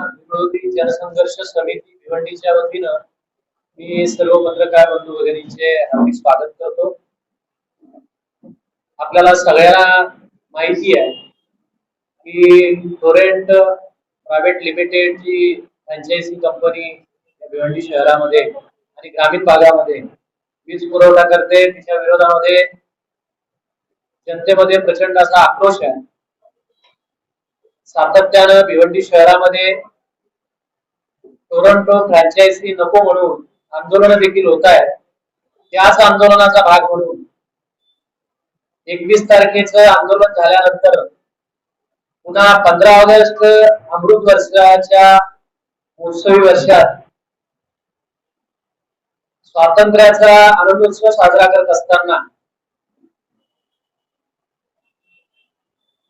विरोधी जनसंघर्ष समिती भिवंडीच्या वतीनं मी सर्व पत्रकार बंधू वगैरेंचे हार्दिक स्वागत करतो. आपल्याला सगळ्यांना माहिती आहे की टोरेंट प्रायव्हेट लिमिटेड जी फ्रँचायझी कंपनी भिवंडी शहरामध्ये आणि ग्रामीण भागामध्ये वीज पुरवठा करते, तिच्या विरोधामध्ये जनतेमध्ये प्रचंड असा आक्रोश आहे. सातत्यानं भिवंडी शहरामध्ये टोरंटो फ्रँचायझी नको म्हणून आंदोलन देखील होत आहे. त्याच आंदोलनाचा भाग म्हणून 21 तारखेचं आंदोलन झाल्यानंतर पुन्हा 15 ऑगस्ट अमृत वर्षाच्या उत्सवी वर्षात स्वातंत्र्याचा आनंदोत्सव साजरा करत असताना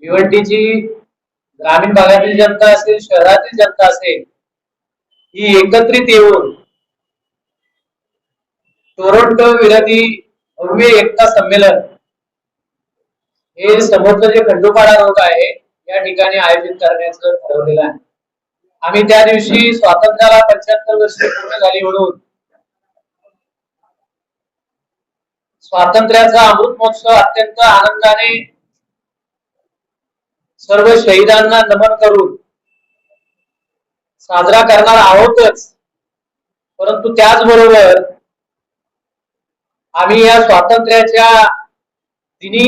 भिवंडीची ग्रामीण भागातील जनता असेल, शहरातील जनता असेल, ही एकत्रित येऊन टोरंटो विरोधी भव्य एकता संमेलन हे समोरचं जे खंडोपाडा रोड आहे या ठिकाणी आयोजित करण्याचं ठरवलेलं आहे. आम्ही त्या दिवशी स्वातंत्र्याला 75 वर्षे पूर्ण झाली म्हणून स्वातंत्र्याचा अमृत महोत्सव अत्यंत आनंदाने सर्व शहीदांना नमन करून साजरा करणार आहोतच, परंतु त्याचबरोबर आम्ही या स्वातंत्र्याच्या दिनी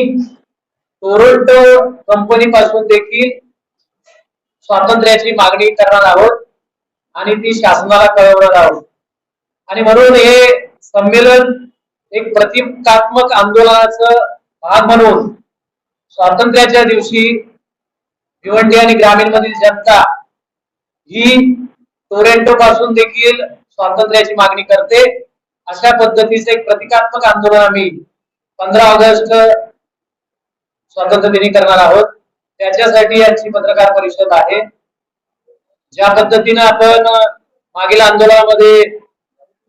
टोरंटो कंपनी पासून देखील स्वातंत्र्याची मागणी करणार आहोत आणि ती शासनाला कळवणार आहोत. आणि म्हणून हे संमेलन एक प्रतिकात्मक आंदोलनाचं भाग म्हणून स्वातंत्र्याच्या दिवशी भिवंडी आणि ग्रामीण मधील जनता ही टोरंटो पासून देखील स्वातंत्र्याची मागणी करते. अशा पद्धतीचे एक प्रतिकात्मक आंदोलन आम्ही 15 ऑगस्ट स्वातंत्र्य दिनी करणार आहोत. त्याच्यासाठी आजची पत्रकार परिषद आहे. ज्या पद्धतीने आपण मागील आंदोलनामध्ये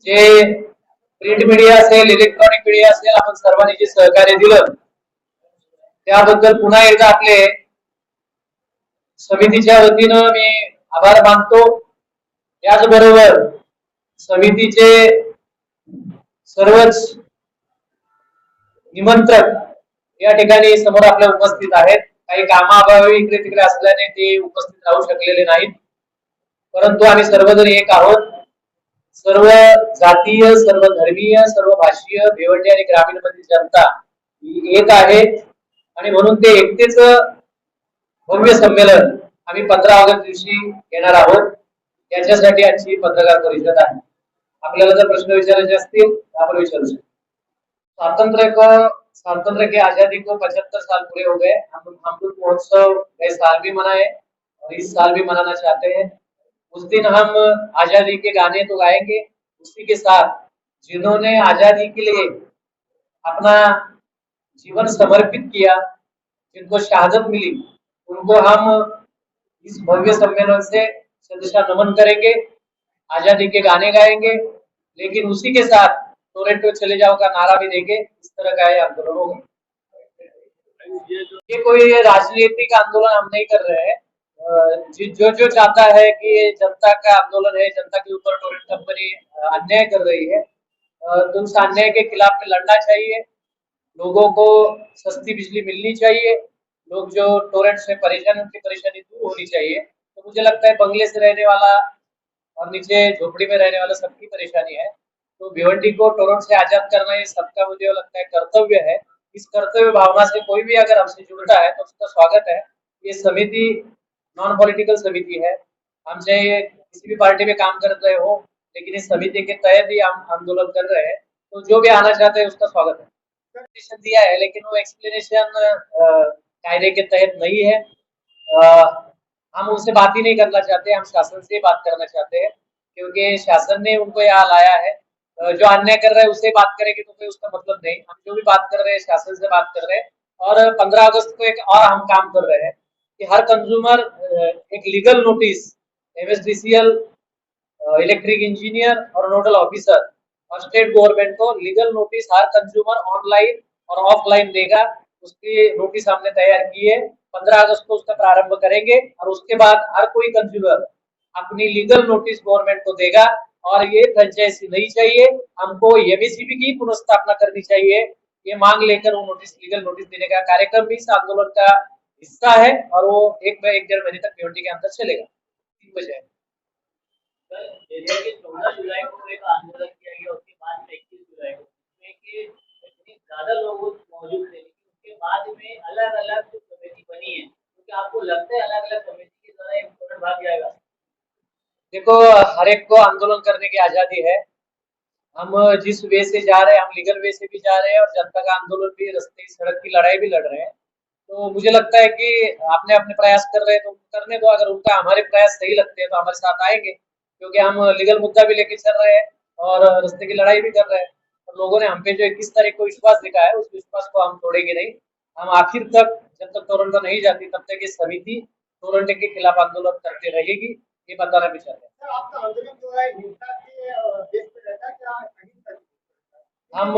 जे प्रिंट मीडिया असेल, इलेक्ट्रॉनिक मीडिया असेल, आपण सर्वांनी जे सहकार्य दिलं त्याबद्दल पुन्हा एकदा आपले समितीच्या वतीनं मी आभार मानतो. त्याचबरोबर समितीचे सर्वच निमंत्रक या ठिकाणी समोर आपल्या उपस्थित आहेत. काही कामाअभावी इकडे तिकडे असल्याने ते उपस्थित राहू शकलेले नाहीत, परंतु आम्ही सर्वजण एक आहोत. सर्व जातीय, सर्व धर्मीय, सर्व भाषीय भिवंडी आणि ग्रामीण मधील जनता ही एक आहे आणि म्हणून ते एकतेचं भव्य संमेलन आम्ही 15 ऑगस्ट दिवशी घेणार आहोत. याच्यासाठी आजची पत्रकार परिषद आहे. आपल्याला जर प्रश्न विचारायचे असतील तर आपण विचारू शकतो. स्वातंत्र के आजादी को 75 साल पूरे हो गए. हम अमृत महोत्सव गए साल भी मनाए और इस साल भी मनाना चाहते हैं. उस दिन हम आजादी के गाने तो गाएंगे, उसी के साथ जिन्होंने आजादी के लिए अपना जीवन समर्पित किया, जिनको शहादत मिली, उनको हम इस भव्य सम्मेलन से शतशः नमन करेंगे, आजादी के गाने गाएंगे, लेकिन उसी के साथ टोरंटो चले जाओ का नारा भी देंगे. इस तरह का ये आंदोलन होगा. ये कोई राजनीतिक आंदोलन हम नहीं कर रहे हैं. जो चाहता है कि जनता का आंदोलन है, जनता के ऊपर टोरंटो कंपनी अन्याय कर रही है, तो उस अन्याय के खिलाफ में लड़ना चाहिए. लोगों को सस्ती बिजली मिलनी चाहिए. लोग जो टोरेंट से परेशान, उनकी परेशानी दूर होनी चाहिए. तो मुझे लगता है बंगले से रहने वाला और नीचे झोपड़ी में रहने वाला सबकी परेशानी है. तो भिवंडी को टोरंटो से आजाद करना ये सबका मुझे लगता है कर्तव्य है. इस कर्तव्य भावना से कोई भी अगर हमसे जुड़ता है तो उसका स्वागत है. ये समिति नॉन पॉलिटिकल समिति है. हम चाहे किसी भी पार्टी में काम कर रहे हो, लेकिन इस समिति के तहत ही हम आंदोलन कर रहे हैं. तो जो भी आना चाहते हैं उसका स्वागत है. एक्सप्लेनेशन दिया है, लेकिन वो एक्सप्लेनेशन कायदे के तहत नहीं है. हम उनसे बात ही नहीं करना चाहते. हम शासन से बात करना चाहते हैं, क्योंकि शासन ने उनको यहाँ लाया है. जो अन्याय कर रहे हैं उससे बात करेंगे तो कोई उसका मतलब नहीं. हम जो भी बात कर रहे हैं शासन से बात कर रहे हैं. और 15 अगस्त को एक और हम काम कर रहे हैं कि हर कंज्यूमर एक legal notice MSDCL, electric engineer और नोडल ऑफिसर और स्टेट गवर्नमेंट को लीगल नोटिस हर कंज्यूमर ऑनलाइन और ऑफलाइन देगा. उसकी नोटिस हमने तैयार की है. 15 अगस्त को उसका प्रारंभ करेंगे और उसके बाद हर कोई कंज्यूमर अपनी लीगल नोटिस गवर्नमेंट को देगा और ये फ्रेंचाइजी नहीं चाहिए, हमको एमएससीबी की पुनर्स्थापना करनी चाहिए, ये मांग लेकर वो नोटिस लीगल नोटिस देने का कार्यक्रम भी इस आंदोलन का हिस्सा है और वो एक डेढ़ महीने तक भिवंडी के अंदर चलेगा 3 बजे। जैसे कि 14 जुलाई को एक आंदोलन किया गया, उसके बाद में 21 जुलाई को, उसमें कि इतनी ज्यादा लोग मौजूद थे, लेकिन उसके बाद में अलग अलग जो कमेटी बनी है, तो क्या आपको लगता है अलग अलग कमेटी के द्वारा एक आंदोलन भाग जाएगा? देखो, हर एक को आंदोलन करने की आजादी है, हम जिस वे से जा रहे हैं, हम लीगल वे से भी जा रहे हैं और जनता का आंदोलन भी, रास्ते सड़क की लड़ाई भी लड़ रहे हैं। तो मुझे लगता है कि आपने अपने प्रयास कर रहे हैं तो करने दो, अगर उनका हमारे प्रयास सही लगते हैं तो हमारे साथ आएंगे, क्योंकि हम लीगल मुद्दा भी लेके चल रहे हैं और रास्ते की लड़ाई भी कर रहे हैं। और लोगों ने हम पे जो 21 तारीख को विश्वास दिखाया है, उस विश्वास को हम तोड़ेंगे नहीं। हम आखिर तक, जब तक टोरंटो नहीं जाती तब तक ये समिति टोरंटो के खिलाफ आंदोलन करते रहेगी, ये बताना भी चाहते हैं। सर, आपका आंदोलन जो है हिंसा के बेस पे रहता है क्या अहिंसा की? हम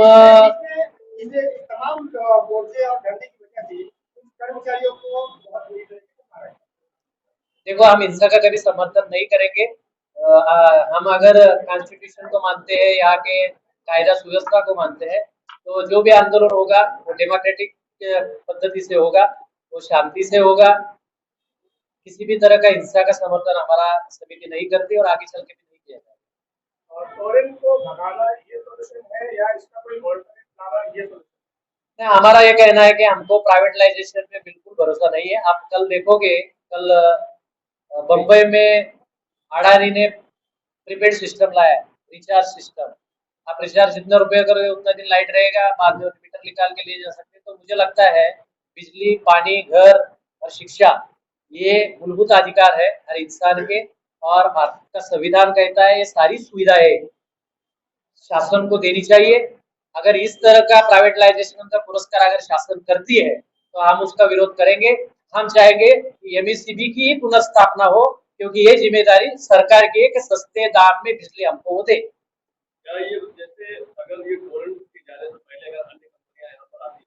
इसमें इस तमाम मोर्चे और धरने की वजह से उन कर्मचारियों को बहुत बुरी तरीके से मारा है। देखो, हम हिंसा का कभी समर्थन नहीं करेंगे। हम अगर कॉन्स्टिट्यूशन को मानते हैं, यहाँ के कायदा सुव्यवस्था को मानते हैं, तो जो भी आंदोलन होगा वो डेमोक्रेटिक पद्धति से होगा, वो शांति से होगा। किसी भी तरह का हिंसा का समर्थन हमारा समिति नहीं करती और आगे चल के भी नहीं किया जाएगा। और टोरेंट को भगाना ये सोल्यूशन है या इसका कोई ऑल्टरनेट प्लान है, ये सोल्यूशन? नहीं, हमारा ये कहना है कि हमको प्राइवेटलाइजेशन पे बिल्कुल भरोसा नहीं है। आप कल देखोगे, कल बम्बई में अडानी ने प्रीपेड सिस्टम लाया है, रिचार्ज सिस्टम। आप रिचार्ज जितना रुपये करोगे उतना दिन लाइट रहेगा, बाद में मीटर निकाल के लिए जा सकते हैं। तो मुझे लगता है बिजली, पानी, घर और शिक्षा ये मूलभूत अधिकार है हर इंसान के, और भारत का संविधान कहता है ये सारी सुविधाएं शासन को देनी चाहिए। अगर इस तरह का प्राइवेटलाइजेशन का पुरस्कार अगर शासन करती है तो हम उसका विरोध करेंगे। हम चाहेंगे कि एमएससीबी की ही पुनर्स्थापना हो, क्योंकि ये जिम्मेदारी सरकार की है कि सस्ते दाम में बिजली हमको वो दे। क्या ये जैसे अगर ये टोरेंट के जाने से पहले अगर अन्य कंपनियां यहाँ पर आती,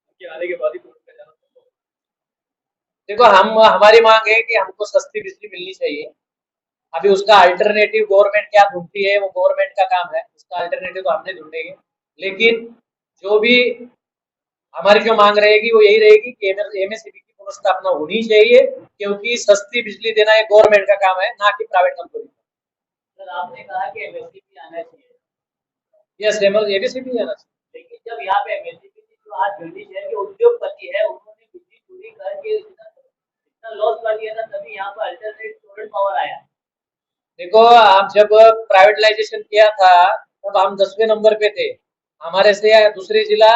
उनके आने के बाद ही टोरेंट का जाना संभव है? देखो, हम हमारी मांग है कि हमको सस्ती बिजली मिलनी चाहिए। अभी उसका अल्टरनेटिव गवर्नमेंट क्या ढूंढती है वो गवर्नमेंट का काम है, उसका अल्टरनेटिव तो हमने ढूंढेंगे। लेकिन जो भी हमारी जो मांग रहेगी वो यही रहेगी कि एमएससीबी की पुनर्स्थापना होनी चाहिए, क्योंकि सस्ती बिजली देना ये गवर्नमेंट का काम है, ना कि प्राइवेट कंपनी का। सर, आपने कहा कि एमएससीपी आना चाहिए, यस, एमएससीबी आना चाहिए। लेकिन जब यहाँ पे एमएससीपी जो आज भिवंडी शहर के उद्योगपति है, उन्होंने बिजली चोरी करके इतना इतना लॉस कर दिया था, तभी यहाँ पर अल्टरनेट टोरेंट पावर आया। देखो, आप जब प्राइवेटलाइजेशन किया था तब हम 10वें नंबर पे थे, हमारे से दूसरे जिला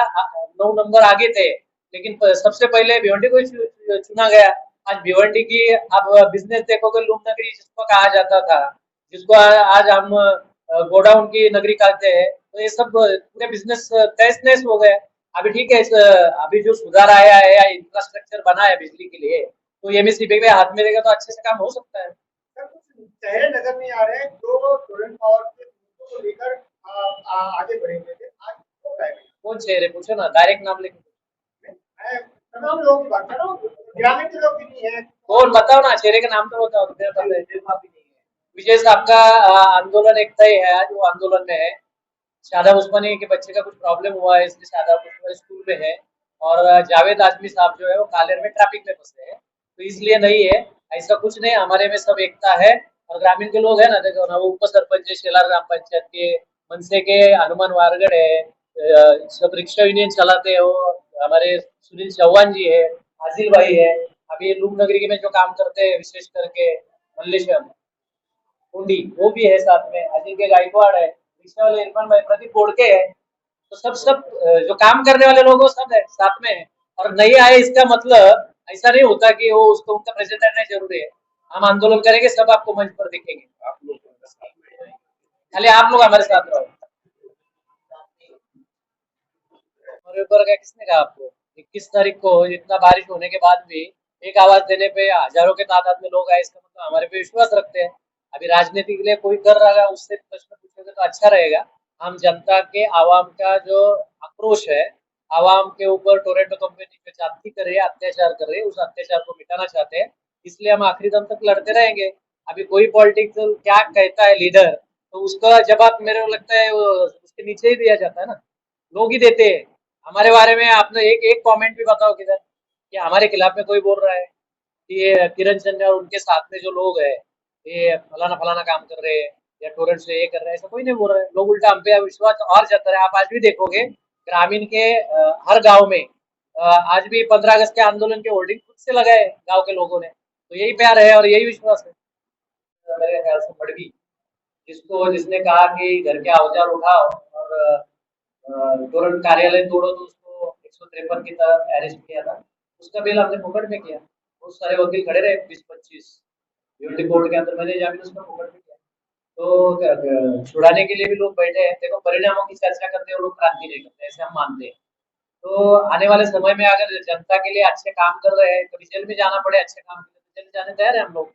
9 नंबर आगे थे, लेकिन सबसे पहले भिवंडी को ही चुना गया। आज भिवंडी की आप बिजनेस देखोगे, लूम नगरी जिसको कहा जाता था, जिसको आज हम गोडाउन की नगरी कहते हैं, तो ये सब पूरे बिजनेस तहस नहस हो गए। अभी ठीक है, अभी जो सुधार आया है या इंफ्रास्ट्रक्चर बना है बिजली के लिए, तो एमएससीबी के हाथ में रहेगा तो अच्छे से काम हो सकता है। सर, कुछ चेहरे नजर नहीं आ रहे जो टोरेंट पावर के मुद्दों को लेकर आगे बढ़ेंगे थे। आज वो गायब है। कौन चेहरे पूछो ना, डायरेक्ट नाम लेके। मैं तमाम लोगों की बात कर रहा हूँ, ग्रामीण के लोग भी नहीं है। कौन, बताओ ना, चेहरे का नाम तो बताओ, मुझे पता है। भी नहीं है। विजय साहब का आंदोलन एक तय है, आज वो आंदोलन में है। शादाब उस्मानी के बच्चे का कुछ प्रॉब्लम हुआ है, इसलिए शादाब उस्मानी स्कूल में है। और जावेद आजमी साहब जो है वो कालेर में ट्रैफिक में फंसे हैं, तो इसलिए नहीं है। ऐसा कुछ नहीं, हमारे में सब एकता है। और ग्रामीण के लोग है ना, देखो ना, वो उप सरपंच है शेलार ग्राम पंचायत के, मनसे के हनुमान वारगढ़ है, सब रिक्शा यूनियन चलाते हैं वो हमारे सुनील चौहान जी है, आजिल भाई है। अभी लूम नगरी में जो काम करते हैं विशेष करके मल्लेश्वर कुंडी, वो भी है साथ में, अजिंक्य गायकवाड़ है, रिक्शा वाले इरफान भाई, प्रदीप बोड़के है। तो सब जो काम करने वाले लोग वो सब है साथ में है। और नहीं आए इसका मतलब ऐसा नहीं होता कि वो उसको उनका प्रेजेंट रहना जरूरी है। हम आंदोलन करेंगे, सब आपको मंच पर दिखेंगे, आप लोग उनका साथ में जाएंगे। खाली आप लोग हमारे साथ रहो। हमारे ऊपर क्या किसने कहा आपको? 21 तारीख को इतना बारिश होने के बाद भी एक आवाज देने पे हजारों के तादाद में लोग आए, इसका मतलब हमारे पे विश्वास रखते हैं। अभी राजनीति के लिए कोई कर रहा है, उससे प्रश्न पूछोगे तो अच्छा रहेगा। हम जनता के, आवाम का जो आक्रोश है, आवाम के ऊपर टोरेंटो कंपनी जो जाति कर रही है, अत्याचार कर रही है, उस अत्याचार को मिटाना चाहते हैं। इसलिए हम आखिरी दम तक लड़ते रहेंगे। अभी कोई पॉलिटिकल क्या कहता है लीडर, तो उसका जवाब मेरे को लगता है वो उसके नीचे ही दिया जाता है ना, लोग ही देते हैं। हमारे बारे में आपने एक एक कमेंट भी बताओ किधर कि हमारे खिलाफ में कोई बोल रहा है कि ये किरण चंद्र और उनके साथ में जो लोग हैं ये फलाना फलाना काम कर रहे हैं या टोरेंट से ये कर रहे हैं, ऐसा कोई नहीं बोल रहा है। लोग उल्टा हम पे विश्वास और जता रहे हैं। आप आज भी देखोगे ग्रामीण के हर गांव में आज भी 15 अगस्त के आंदोलन के होर्डिंग खुद से लगाए गांव के लोगों ने, तो यही प्यार है और यही विश्वास है मेरे ख्याल से। मड़वी जिसको जिसने कहा कि घर के औजार उठाओ और तुरंत कार्यालय तोड़ो, तो उसको 153 की तरह अरेस्ट किया था। उसका बेल हमने फोकट में किया, बहुत सारे वकील खड़े रहे 20-25 यूटी कोर्ट के अंदर, मैंने जामिन उसका फोकट में किया। तो छुड़ाने के लिए भी लोग बैठे हैं। देखो परिणामों की चर्चा करते हैं वो लोग, क्रांति नहीं करते, ऐसे हम मानते हैं। तो आने वाले समय में अगर जनता के लिए अच्छे काम कर रहे हैं, कभी जेल भी जाना पड़े अच्छे काम के लिए तो जेल जाने तैयार है हम लोग।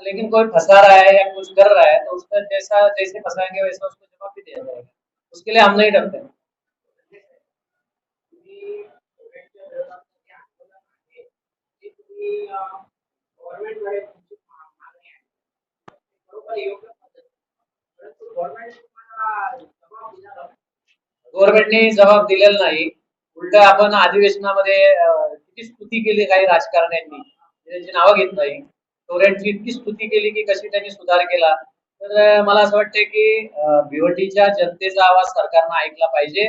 लेकिन कोई फंसा रहा है या कुछ कर रहा है तो उसका जैसा जैसे फंसाएंगे वैसा उसको जवाब भी दिया जाएगा। उसके लिए हम नहीं डरते। तुम्ही स्टुडंटच्या विरोधात जे आंदोलन आहे ते तुम्ही गव्हर्नमेंटकडे तुमची मागणी आहे बरोबर योग्य पद्धत, परंतु गव्हर्नमेंट तुम्हाला जबाब दिला जातो. गव्हर्नमेंटने जबाब दिलेला नाही. उलट आपण अधिवेशनामध्ये किती स्तुती केली काही राजकारण्यांनी, त्यांची नावं घेत नाही. टोरेंटची इतकी स्तुती केली की कशी त्यांनी सुधार केला. तर मला असं वाटतं की भिवंडीच्या जनतेचा आवाज सरकारनं ऐकला पाहिजे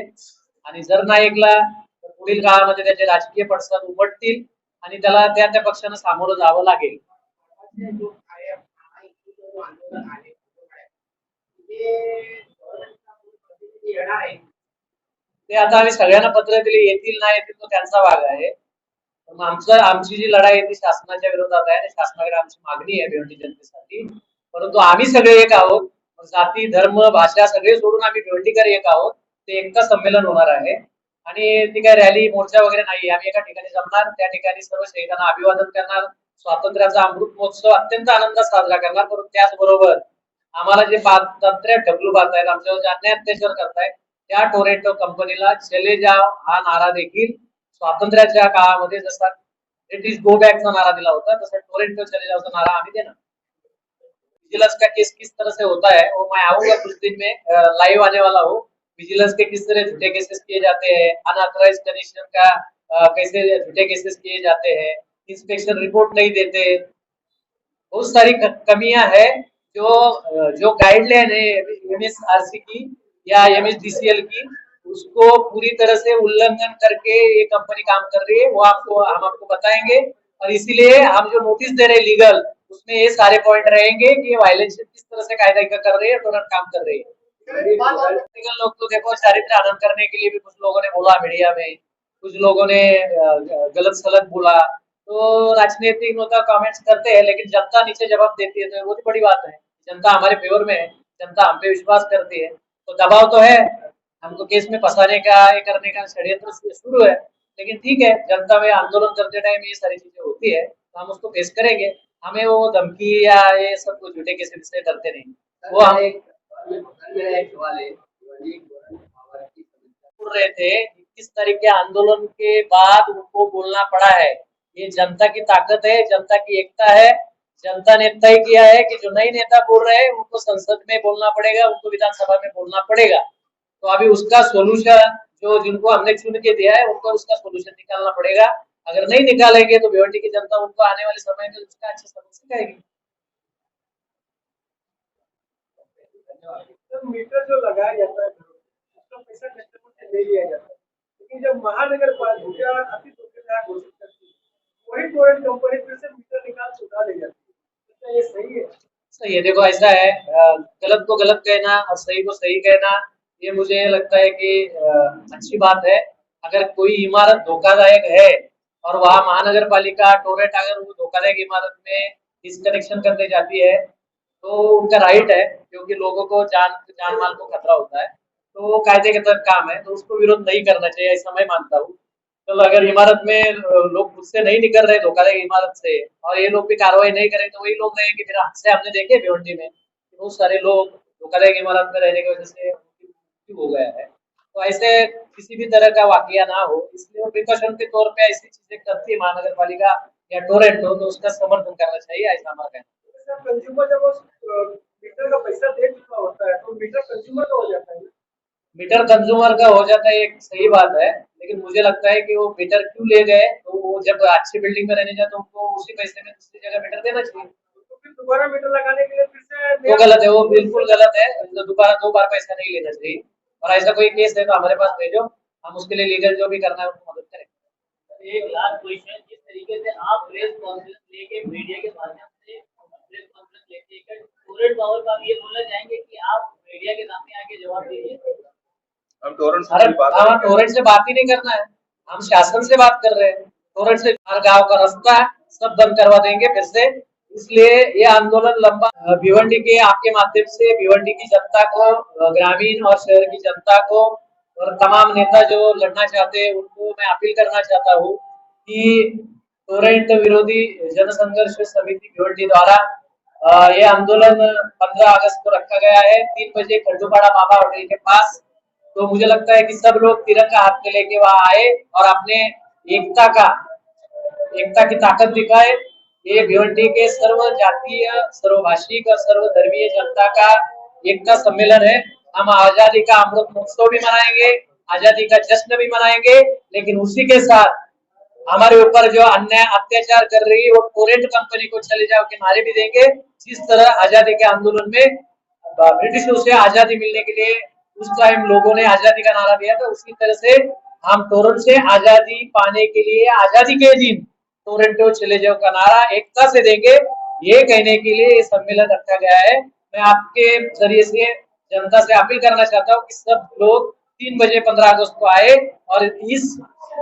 आणि जर नाही ऐकला तर पुढील काळामध्ये त्याचे राजकीय पडसाद उमटतील आणि त्याला त्या त्या पक्षानं सामोरं जावं लागेल. जो आहे महायुतीचं जो आंदोलन आहे ते गव्हर्नमेंटचा प्रतिनिधी येणार आहे. ते आता आम्ही सगळ्यांना पत्र दिले, येतील नाही येतील तो त्यांचा भाग आहे. मग आमची जी लढाई आहे ती शासनाच्या विरोधात आहे आणि शासनाकडे आमची मागणी आहे भिवंडी जनतेसाठी. परंतु आम्ही सगळे एक आहोत. जाती धर्म भाषा सगळे सोडून आम्ही भिवंडीकर एक आहोत. ते एकता संमेलन होणार आहे आणि ती काय रॅली मोर्चा वगैरे नाही. आम्ही एका ठिकाणी जमणार, त्या ठिकाणी सर्व शहीदांना अभिवादन करणार, स्वातंत्र्याचा अमृत महोत्सव अत्यंत आनंदात साजरा करणार. परंतु त्याचबरोबर आम्हाला जे पादत्राय ढकलू पाहत आहेत, आमच्यावर जे अन्याय अत्याचार करतायत त्या टोरेंटो कंपनीला चले जाओ हा नारा देखील स्वातंत्र्याच्या काळामध्ये जसा ब्रिटिश गो बॅकचा नारा दिला होता, तसा टोरेंटो चले जाओचा नारा आम्ही देणार. विजिलेंस का केस किस तरह से होता है वो मैं आऊंगा कुछ दिन में, लाइव आने वाला हूँ। विजिलेंस के किस तरह झूठे केसेस किए जाते हैं, अनऑथराइज कनेक्शन का कैसे झूठे केसेस किए जाते हैं, इंस्पेक्शन रिपोर्ट नहीं देते, बहुत सारी कमियां हैं जो जो गाइडलाइन है एमएसआरसी की या एमएसडीसीएल की, उसको पूरी तरह से उल्लंघन करके ये कंपनी काम कर रही है। वो हम आपको बताएंगे और इसीलिए हम जो नोटिस दे रहे हैं लीगल, उसमें ये सारे पॉइंट रहेंगे कि ये वायलेशन किस तरह से कायदा का कर रही है, तुरंत काम कर रही है। लीगल लोग तो देखो चारित्र हनन करने के लिए भी कुछ लोगों ने बोला मीडिया में, कुछ लोगों ने गलत सलत बोला, तो राजनीतिक मतलब कमेंट्स करते हैं, लेकिन जनता नीचे जवाब देती है तो वो भी बड़ी बात है। जनता हमारे फेवर में है, जनता हम पे विश्वास करती है, तो दबाव तो है, हमको केस में फंसाने का ये करने का षड्यंत्र शुरू है। लेकिन ठीक है, जनता में आंदोलन करते टाइम ये सारी चीजें होती है तो हम उसको फेस करेंगे। हमें वो धमकी या ये सब कुछ झूठे किसी से डरते नहीं। वो हम एक सवाल है, बोल रहे थे 21 तारीख के आंदोलन के बाद उनको बोलना पड़ा है। ये जनता की ताकत है, जनता की एकता है। जनता ने तय किया है कि जो नए नेता बोल रहे हैं उनको संसद में बोलना पड़ेगा, उनको विधानसभा में बोलना पड़ेगा। तो अभी उसका सोल्यूशन जो जिनको हमने चुन के दिया है उनको उसका सोल्यूशन निकालना पड़ेगा। अगर नहीं निकालेंगे तो भिवंडी की जनता उनको आने वाले समय में उसका अच्छा सबक सिखाएगी। तो मीटर जो लगाया जाता है उसका पैसा कस्टमर से ले लिया जाता है, लेकिन जब महानगर पालिका अति धोखेदार घोषित करती है वही टोरेंट कंपनी फिर से मीटर निकाल चुका ले जाती है, तो क्या ये सही है? सही है, देखो ऐसा है, गलत को गलत कहना और सही को सही कहना ये मुझे लगता है कि अच्छी बात है। अगर कोई इमारत धोखादायक है और वहाँ महानगर पालिका टोरेंट अगर वो धोखादायक इमारत में डिसकनेक्शन करने जाती है तो उनका राइट है, क्योंकि लोगों को जान माल को खतरा होता है, तो वो कायदे के तहत काम है, तो उसको विरोध नहीं करना चाहिए, ऐसा मैं मानता हूँ। तो अगर इमारत में लोग खुद से नहीं निकल रहे धोखाधड़ी इमारत से और ये लोग भी कार्रवाई नहीं करें तो वही लोग रहेंगे। फिर हादसे हमने देखे भिवंडी में कि बहुत सारे लोग धोखाधड़ी इमारत में रहने की वजह से मृत्यु हो गया है। तो ऐसे किसी भी तरह का वाकया ना हो, इसलिए प्रिकॉशन के तौर पे ऐसी चीजें करती है महानगर पालिका या टोरेंट हो तो उसका समर्थन करना चाहिए, ऐसा हमारा कहना है। सर कंज्यूमर जब वो मीटर का पैसा दे चुका होता है तो मीटर कंज्यूमर का हो जाता है। मीटर कंज्यूमर का हो जाता है, एक सही बात है, लेकिन मुझे लगता है कि वो मीटर क्यों ले गए, तो वो जब अच्छी बिल्डिंग में रहने जाए तो उनको उसी पैसे में दूसरी जगह मीटर देना चाहिए। तो फिर दोबारा मीटर लगाने के लिए फिर से वो गलत है, वो बिल्कुल गलत है। तो दोबारा 2 बार पैसा नहीं लेना चाहिए। और ऐसा कोई केस है तो हमारे पास भेजो, हम उसके लिए लीगल जो भी करना है उनको मदद करें। एक लास्ट क्वेश्चन, जिस तरीके से आप प्रेस कॉन्फ्रेंस लेके मीडिया के माध्यम से प्रेस कॉन्फ्रेंस लेके टोरेंट पावर का भी ये बोलना चाहेंगे कि आप मीडिया के सामने आके जवाब दीजिए। हम टोरेंट अरे से बात हाँ, टोरेंट से बात ही नहीं करना है, हम शासन से बात कर रहे हैं। टोरेंट से हर गांव का रास्ता सब बंद करवा देंगे फिर से। इसलिए ये आंदोलन लंबा, भिवंडी के आपके माध्यम से भिवंडी की जनता को, ग्रामीण और शहर की जनता को और तमाम नेता जो लड़ना चाहते हैं उनको मैं अपील करना चाहता हूँ कि टोरेंट विरोधी जनसंघर्ष समिति भिवंडी द्वारा ये आंदोलन 15 अगस्त को रखा गया है, 3 बजे खड्डूपाड़ा बाबा होटल के पास। तो मुझे लगता है कि सब लोग तिरंगा हाथ में लेके वहां आए और अपने एकता की ताकत दिखाए। ये भिवंडी के सर्व जातीय, सर्वभाषिक और सर्वधर्मीय जनता का एकता सम्मेलन है। हम आजादी का अमृत महोत्सव भी मनाएंगे, आजादी का जश्न भी मनाएंगे, लेकिन उसी के साथ हमारे ऊपर जो अन्याय अत्याचार कर रही है वो टोरेंट कंपनी को चले जाओ के नारे भी देंगे। जिस तरह आजादी के आंदोलन में ब्रिटिशों से आजादी मिलने के लिए उस टाइम लोगों ने आजादी का नारा दिया था, उसी तरह से हम टोरेंट से आजादी पाने के लिए आजादी के दिन टोरेंट को चले जाओ का नारा एकता से देंगे। ये कहने के लिए ये सम्मेलन रखा गया है। मैं आपके जरिए से जनता से अपील करना चाहता हूँ कि सब लोग 3 बजे 15 अगस्त को आए और इस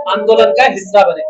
आंदोलन का हिस्सा बने।